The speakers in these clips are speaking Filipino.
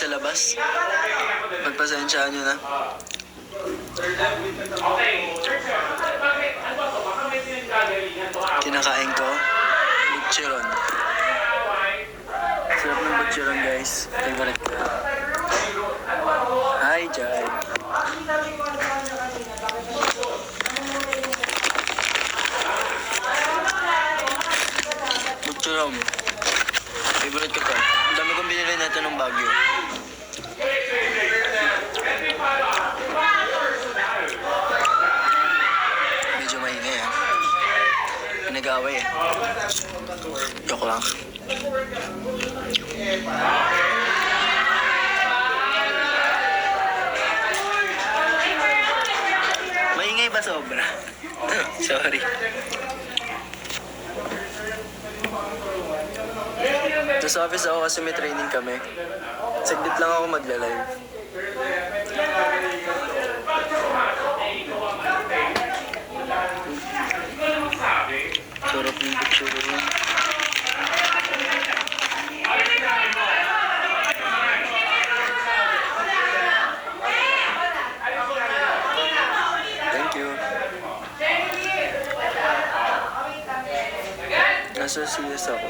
sa labas. Pagpasensyaan nyo na. Kinakain ko butcheron. Sarap ng butcheron, guys. Favorite ko. Hi, Jai. Butcheron. Favorite ko to. Ang dami kong binili na ito ng Baguio. Medyo maingay ah. Pinag-away eh. Joke lang. Maingay ba sobra? Sorry. Sa office ako kasi may training kami. Saglit lang ako magla-live. Sarap yung picture mo. Thank you. Nasa CS ako.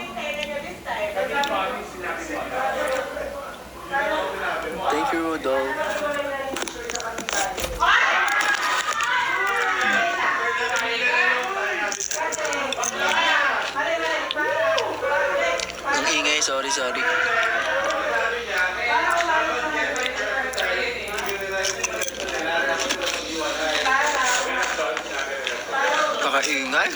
Thank you, Rudolph. Ang ingay, sorry. Pakaingay?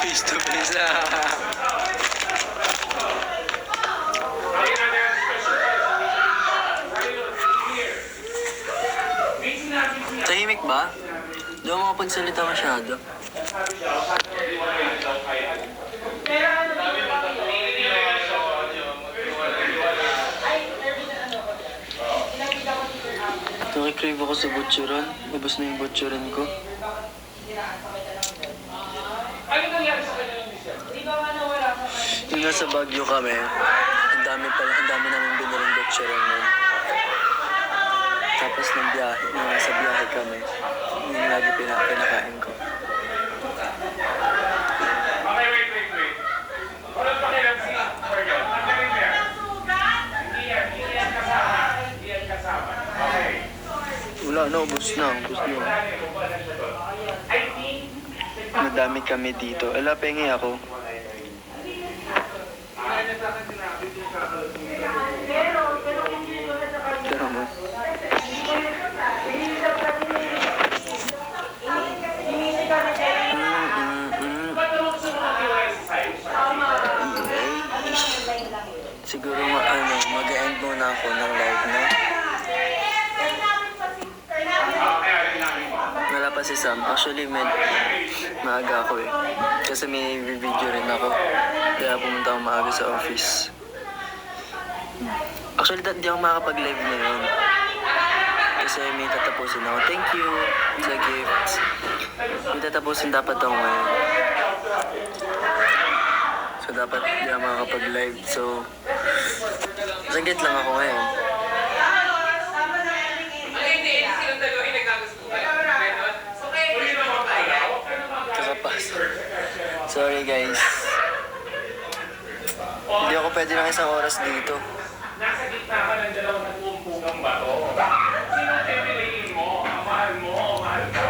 Face to face Tahimik ba? Hindi ako makapagsalita masyado. Nakikrave ako sa butcheron. Ubus na yung butcheron ko. Yung nasa Baguio kami, ang dami namin biniling butcheron nun. Tapos nung nasa biyahe kami, yung lagi pinakain ko. Wala na, ubus na. Madami kami dito. Ala, pengi ako. Tara mo. Siguro mag-end muna ako ng live na. Wala pa si Sam. Actually, maaga ako eh. Kasi may video rin ako. Kaya pumunta ako maaga sa office. Actually, di ako makakapag-live ngayon. Kasi may tatapusin ako. Thank you sa gifts. May tatapusin dapat ako ngayon. So, dapat di ako makakapag-live. So, saglit lang ako ngayon. Sorry guys. Hindi ako pwede ng isang oras dito. Nasa gitna ka ng dalawang nag-uumpugang bato. Sino pipiliin mo? Ang mahal mo o mahal ka?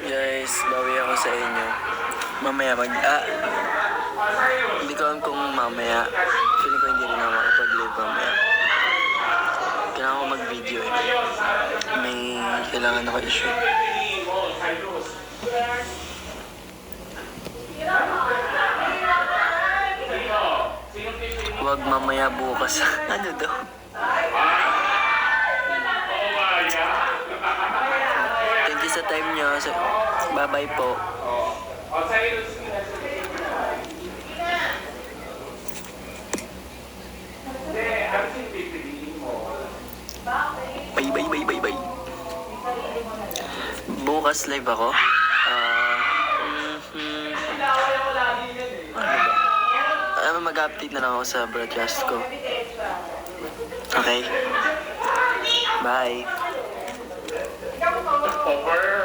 Guys, bawi ako sa inyo. Mamaya hindi ko alam kung mamaya. Feeling ko hindi rin ako makapag-live mamaya. Kailangan ko mag-video eh. May kailangan ako issue. Huwag mamaya bukas. Ano daw? Thank you sa time nyo. Bye-bye po. Yeah. Bye. Bukas live ako. Mag-update na lang ako sa broadcast ko. Okay? Bye. Over.